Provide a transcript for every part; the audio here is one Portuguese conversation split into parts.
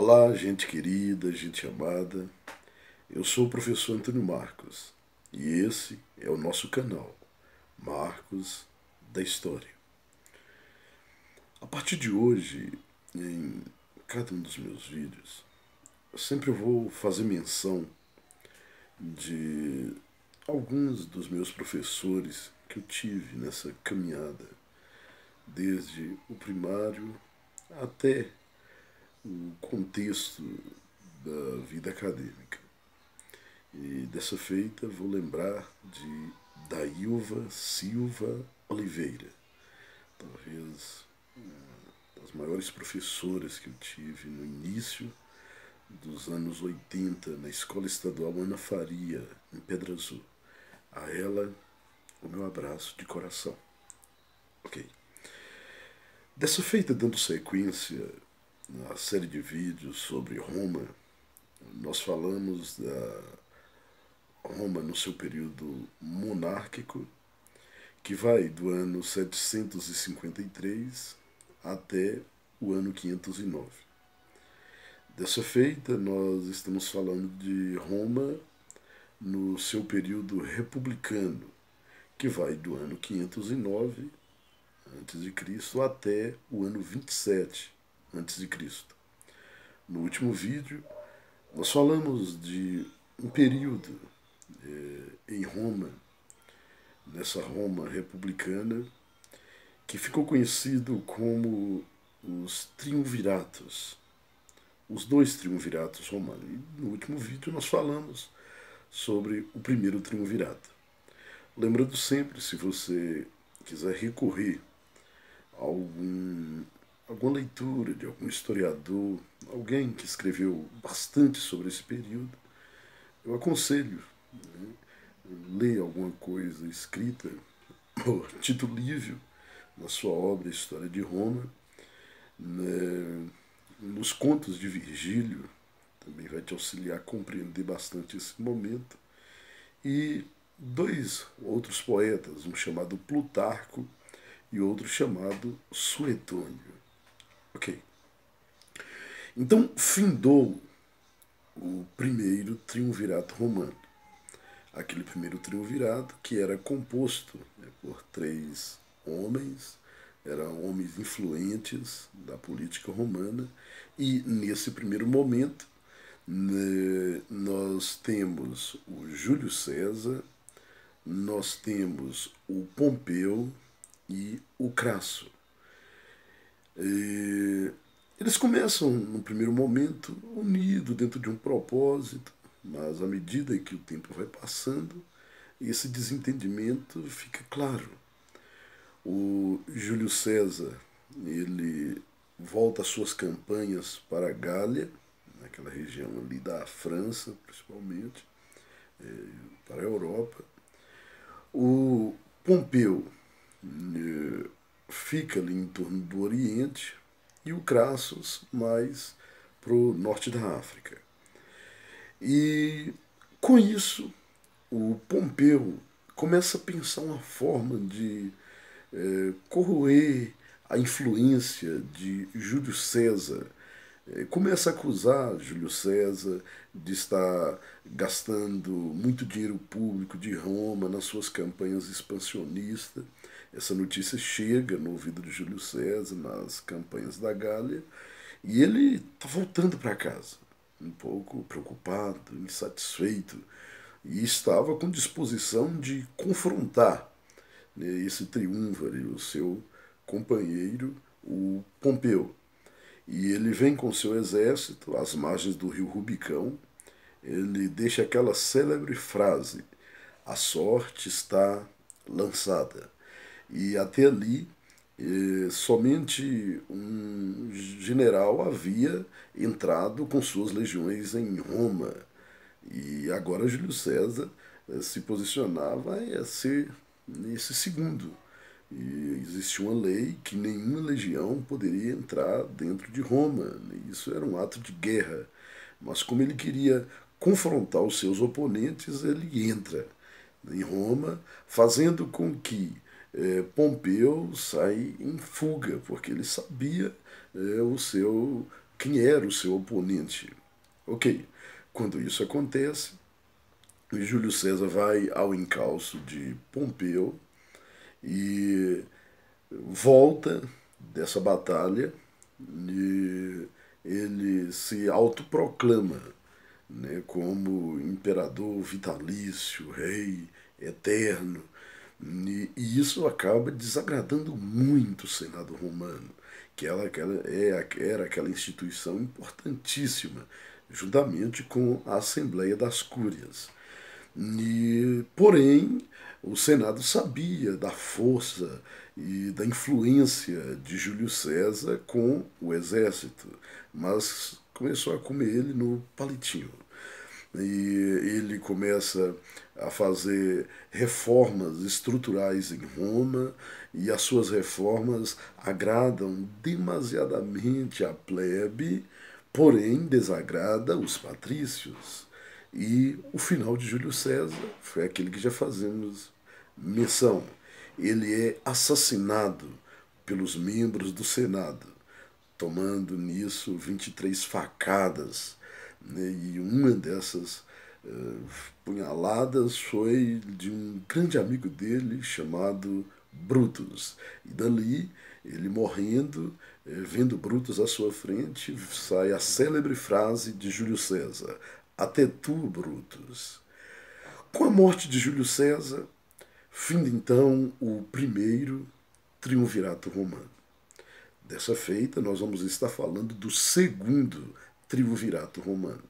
Olá, gente querida, gente amada. Eu sou o professor Antônio Marcos e esse é o nosso canal, Marcos da História. A partir de hoje, em cada um dos meus vídeos, eu sempre vou fazer menção de alguns dos meus professores que eu tive nessa caminhada, desde o primário até o contexto da vida acadêmica. E dessa feita vou lembrar de Dailva Silva Oliveira, talvez das maiores professoras que eu tive no início dos anos 80 na Escola Estadual Ana Faria, em Pedra Azul. A ela, o meu abraço de coração. Ok. Dessa feita, dando sequência na série de vídeos sobre Roma, nós falamos da Roma no seu período monárquico, que vai do ano 753 até o ano 509. Dessa feita, nós estamos falando de Roma no seu período republicano, que vai do ano 509 a.C. até o ano 27 a.C. No último vídeo, nós falamos de um período em Roma, nessa Roma republicana, que ficou conhecido como os triunviratos, os dois triunviratos romanos. E no último vídeo nós falamos sobre o primeiro triunvirato. Lembrando sempre, se você quiser recorrer a alguma leitura de algum historiador, alguém que escreveu bastante sobre esse período, eu aconselho, né, ler alguma coisa escrita por Tito Livio na sua obra História de Roma, né, nos contos de Virgílio, também vai te auxiliar a compreender bastante esse momento, e dois outros poetas, um chamado Plutarco e outro chamado Suetônio. Ok. Então, findou o primeiro triunvirato romano. Aquele primeiro triunvirato que era composto, né, por três homens, eram homens influentes da política romana, e nesse primeiro momento, né, nós temos o Júlio César, nós temos o Pompeu e o Crasso. E eles começam, no primeiro momento, unidos dentro de um propósito, mas à medida que o tempo vai passando, esse desentendimento fica claro. O Júlio César, ele volta às suas campanhas para a Gália, naquela região ali da França, principalmente, para a Europa. O Pompeu fica ali em torno do Oriente e o Crassus mais para o norte da África. E com isso, o Pompeu começa a pensar uma forma de corroer a influência de Júlio César. Começa a acusar Júlio César de estar gastando muito dinheiro público de Roma nas suas campanhas expansionistas. Essa notícia chega no ouvido de Júlio César nas campanhas da Gália e ele está voltando para casa, um pouco preocupado, insatisfeito, e estava com disposição de confrontar, né, esse triunviro, o seu companheiro, o Pompeu. E ele vem com seu exército às margens do rio Rubicão. Ele deixa aquela célebre frase: a sorte está lançada. E até ali, somente um general havia entrado com suas legiões em Roma. E agora Júlio César se posicionava a ser esse segundo. E existia uma lei que nenhuma legião poderia entrar dentro de Roma. Isso era um ato de guerra. Mas como ele queria confrontar os seus oponentes, ele entra em Roma, fazendo com que Pompeu saia em fuga, porque ele sabia o seu quem era o seu oponente. Ok, quando isso acontece, Júlio César vai ao encalço de Pompeu e volta dessa batalha e ele se autoproclama, né, como imperador vitalício, rei eterno. E isso acaba desagradando muito o Senado romano, que era aquela instituição importantíssima, juntamente com a Assembleia das Cúrias. Porém, o Senado sabia da força e da influência de Júlio César com o exército, mas começou a comer ele no palitinho. E ele começa a fazer reformas estruturais em Roma, e as suas reformas agradam demasiadamente a plebe, porém desagrada os patrícios. E o final de Júlio César foi aquele que já fazemos menção. Ele é assassinado pelos membros do Senado, tomando nisso 23 facadas, né? E uma dessas punhaladas foi de um grande amigo dele chamado Brutus. E dali, ele morrendo, vendo Brutus à sua frente, sai a célebre frase de Júlio César: Até tu, Brutus. Com a morte de Júlio César, finda então o primeiro triunvirato romano. Dessa feita, nós vamos estar falando do segundo triunvirato romano.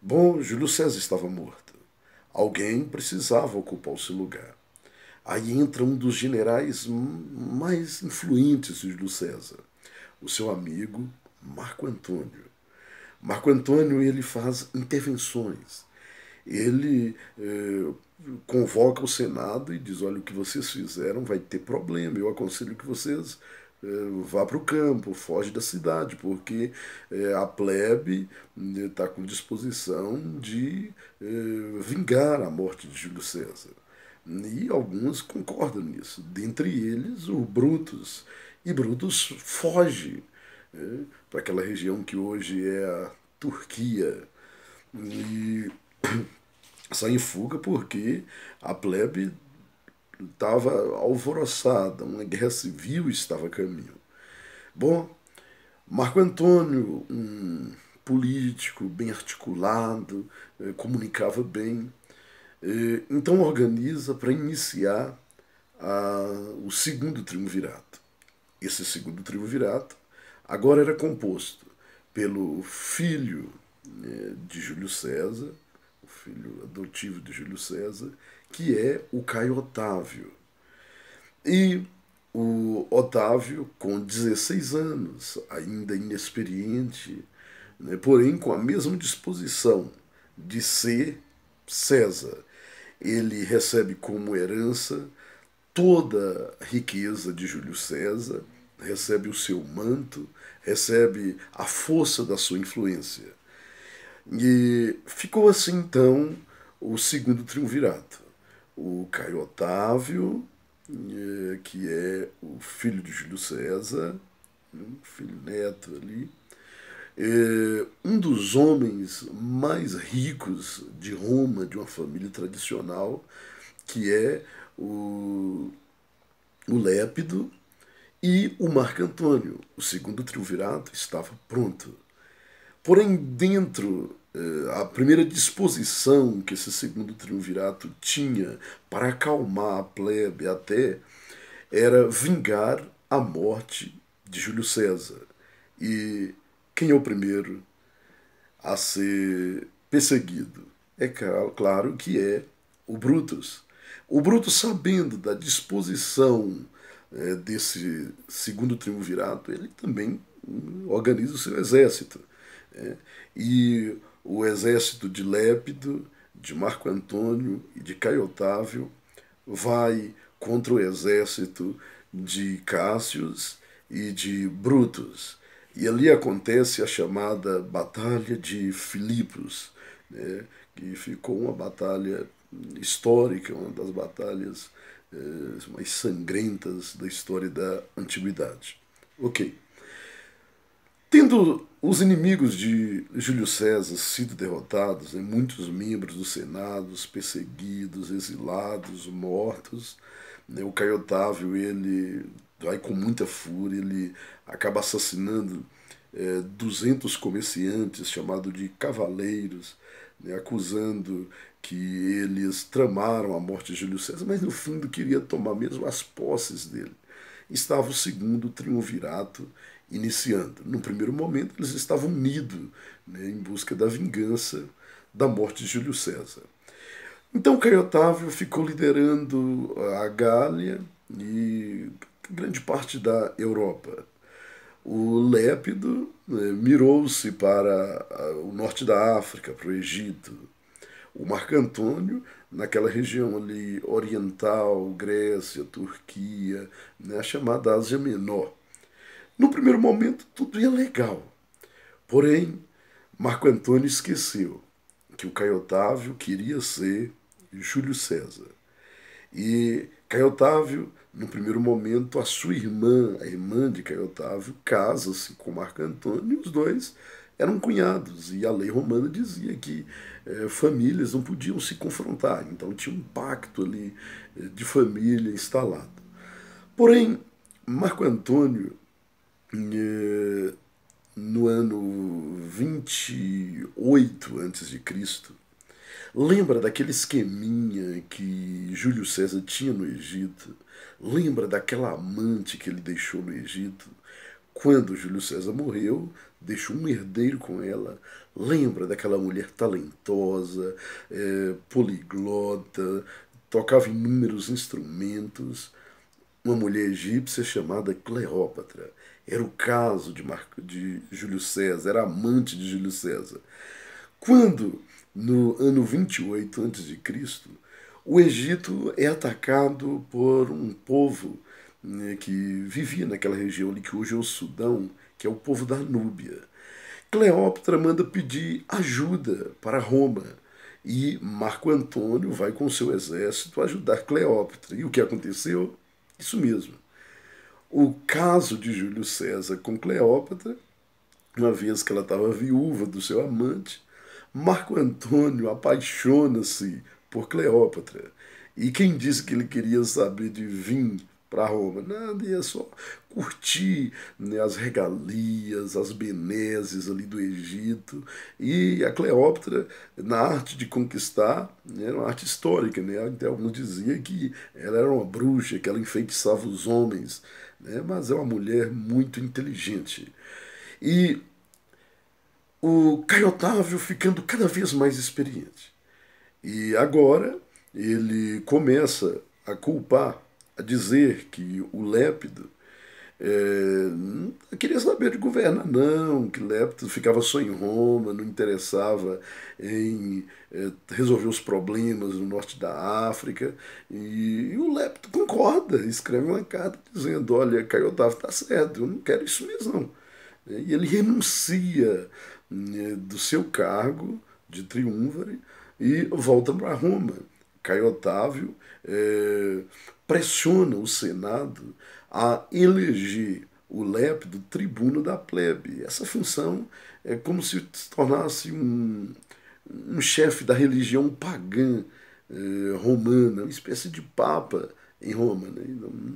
Bom, Júlio César estava morto. Alguém precisava ocupar o seu lugar. Aí entra um dos generais mais influentes de Júlio César, o seu amigo Marco Antônio. Marco Antônio, ele faz intervenções. Ele convoca o Senado e diz: olha, o que vocês fizeram vai ter problema, eu aconselho que vocês vá para o campo, foge da cidade, porque a plebe está com disposição de vingar a morte de Júlio César. E alguns concordam nisso, dentre eles o Brutus. E Brutus foge para aquela região que hoje é a Turquia. E sai em fuga porque a plebe estava alvoroçada, uma guerra civil estava a caminho. Bom, Marco Antônio, um político bem articulado, comunicava bem, então organiza para iniciar o segundo triunvirato. Esse segundo triunvirato agora era composto pelo filho de Júlio César, o filho adotivo de Júlio César, que é o Caio Otávio. E o Otávio, com 16 anos, ainda inexperiente, né, porém com a mesma disposição de ser César, ele recebe como herança toda a riqueza de Júlio César, recebe o seu manto, recebe a força da sua influência. E ficou assim então o segundo triunvirato. O Caio Otávio, que é o filho de Júlio César, filho neto ali, um dos homens mais ricos de Roma, de uma família tradicional, que é o Lépido, e o Marco Antônio. O segundo triunvirato estava pronto. Porém, dentro a primeira disposição que esse segundo triunvirato tinha para acalmar a plebe até era vingar a morte de Júlio César. E quem é o primeiro a ser perseguido? É claro que é o Brutus. O Brutus, sabendo da disposição desse segundo triunvirato, ele também organiza o seu exército. E o exército de Lépido, de Marco Antônio e de Caio Otávio vai contra o exército de Cássius e de Brutus. E ali acontece a chamada Batalha de Filipos, né, que ficou uma batalha histórica, uma das batalhas mais sangrentas da história da antiguidade. Ok. Tendo os inimigos de Júlio César sido derrotados, né, muitos membros do Senado perseguidos, exilados, mortos, né, o Caio Otávio ele vai com muita fúria, ele acaba assassinando 200 comerciantes, chamado de cavaleiros, né, acusando que eles tramaram a morte de Júlio César, mas no fundo queria tomar mesmo as posses dele. Estava o segundo triunvirato iniciando. No primeiro momento, eles estavam unidos, né, em busca da vingança da morte de Júlio César. Então, Caio Otávio ficou liderando a Gália e grande parte da Europa. O Lépido, né, mirou-se para o norte da África, para o Egito. O Marco Antônio, naquela região ali oriental, Grécia, Turquia, né, a chamada Ásia Menor. No primeiro momento, tudo ia legal. Porém, Marco Antônio esqueceu que o Caio Otávio queria ser Júlio César. E Caio Otávio, no primeiro momento, a sua irmã, a irmã de Caio Otávio, casa-se com Marco Antônio e os dois eram cunhados. E a lei romana dizia que famílias não podiam se confrontar. Então tinha um pacto ali de família instalado. Porém, Marco Antônio, no ano 28 a.C., lembra daquele esqueminha que Júlio César tinha no Egito? Lembra daquela amante que ele deixou no Egito? Quando Júlio César morreu, deixou um herdeiro com ela. Lembra daquela mulher talentosa, poliglota, tocava inúmeros instrumentos, uma mulher egípcia chamada Cleópatra. Era o caso de Júlio César, era amante de Júlio César. Quando, no ano 28 a.C., o Egito é atacado por um povo, né, que vivia naquela região ali que hoje é o Sudão, que é o povo da Núbia. Cleópatra manda pedir ajuda para Roma e Marco Antônio vai com seu exército ajudar Cleópatra. E o que aconteceu? Isso mesmo. O caso de Júlio César com Cleópatra, uma vez que ela estava viúva do seu amante, Marco Antônio apaixona-se por Cleópatra. E quem disse que ele queria saber de vir para Roma? Nada, ia só curtir, né, as regalias, as benesses ali do Egito. E a Cleópatra, na arte de conquistar, né, era uma arte histórica. Né? Até alguns diziam que ela era uma bruxa, que ela enfeitiçava os homens. Né? Mas é uma mulher muito inteligente. E o Caio Otávio ficando cada vez mais experiente. E agora ele começa a culpar, a dizer que o Lépido não queria saber de governar, não, que Lépido ficava só em Roma, não interessava em resolver os problemas no norte da África. E o Lépido concorda, escreve uma carta dizendo: olha, Caio Otávio está certo, eu não quero isso mesmo, não. E ele renuncia, né, do seu cargo de triunvire e volta para Roma. Caio Otávio pressiona o Senado a eleger o Lépido tribuno da plebe. Essa função é como se tornasse um chefe da religião pagã romana, uma espécie de papa em Roma. Né?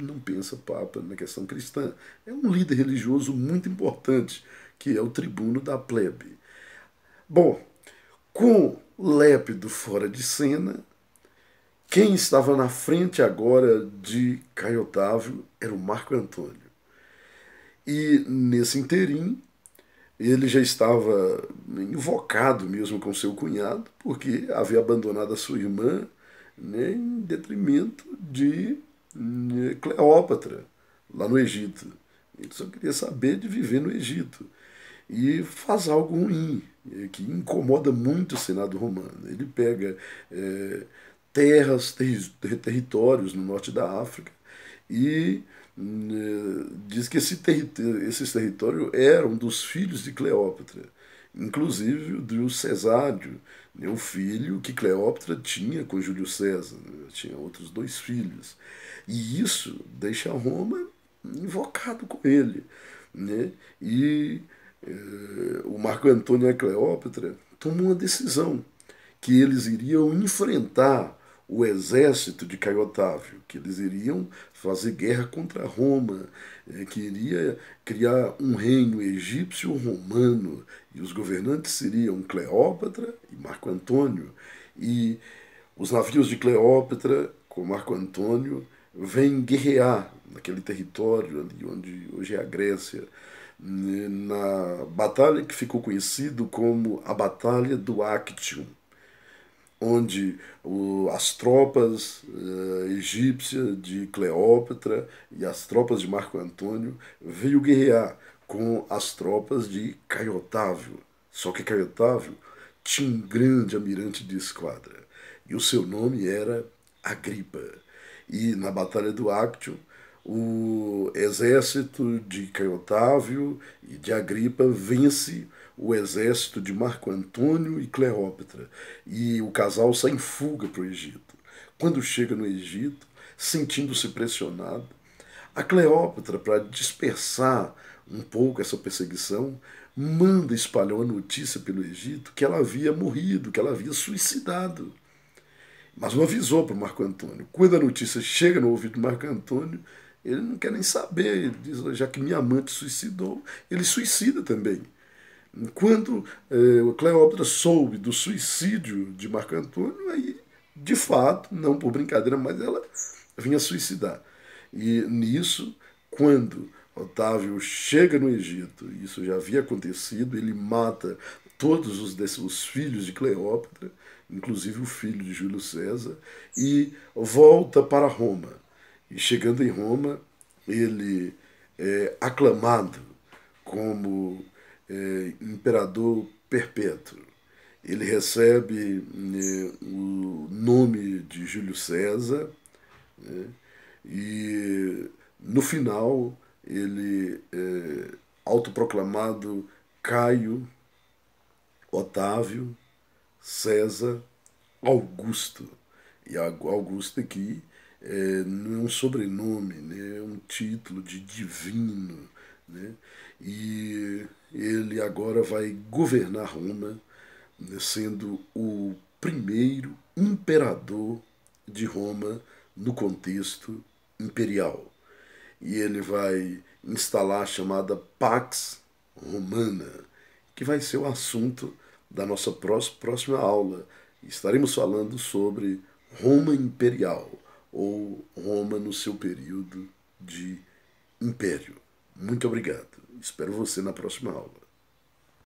Não pensa papa na questão cristã. É um líder religioso muito importante, que é o tribuno da plebe. Bom, com Lépido fora de cena, quem estava na frente agora de Caio Otávio era o Marco Antônio. E nesse interim, ele já estava invocado mesmo com seu cunhado, porque havia abandonado a sua irmã, né, em detrimento de Cleópatra, lá no Egito. Ele só queria saber de viver no Egito. E faz algo ruim, que incomoda muito o Senado romano. Ele pega terras, territórios no norte da África e diz que esses territórios eram dos filhos de Cleópatra, inclusive do Cesário, né, o filho que Cleópatra tinha com Júlio César, né, tinha outros dois filhos. E isso deixa Roma invocado com ele. Né, e o Marco Antônio e a Cleópatra tomam uma decisão, que eles iriam enfrentar o exército de Caio Otávio, que eles iriam fazer guerra contra Roma, que iria criar um reino egípcio-romano, e os governantes seriam Cleópatra e Marco Antônio. E os navios de Cleópatra com Marco Antônio vêm guerrear naquele território ali onde hoje é a Grécia, na batalha que ficou conhecido como a Batalha do Actium, onde as tropas egípcias de Cleópatra e as tropas de Marco Antônio veio guerrear com as tropas de Caio Otávio. Só que Caio Otávio tinha um grande almirante de esquadra e o seu nome era Agripa. E na Batalha do Actium, o exército de Caio Otávio e de Agripa vence o exército de Marco Antônio e Cleópatra, e o casal sai em fuga para o Egito. Quando chega no Egito, sentindo-se pressionado, a Cleópatra, para dispersar um pouco essa perseguição, manda espalhar uma notícia pelo Egito que ela havia morrido, que ela havia suicidado. Mas não avisou para o Marco Antônio. Quando a notícia chega no ouvido do Marco Antônio, ele não quer nem saber. Ele diz, já que minha amante suicidou, ele suicida também. Quando Cleópatra soube do suicídio de Marco Antônio, aí, de fato, não por brincadeira, mas ela vinha suicidar. E nisso, quando Otávio chega no Egito, isso já havia acontecido, ele mata todos os filhos de Cleópatra, inclusive o filho de Júlio César, e volta para Roma. E chegando em Roma, ele é aclamado como imperador perpétuo. Ele recebe o nome de Júlio César, né, e no final ele é autoproclamado Caio Otávio César Augusto. E Augusto aqui não é um sobrenome, né? É um título de divino. Né? E ele agora vai governar Roma, né, sendo o primeiro imperador de Roma no contexto imperial. E ele vai instalar a chamada Pax Romana, que vai ser o assunto da nossa próxima aula. Estaremos falando sobre Roma Imperial, ou Roma no seu período de império. Muito obrigado. Espero você na próxima aula.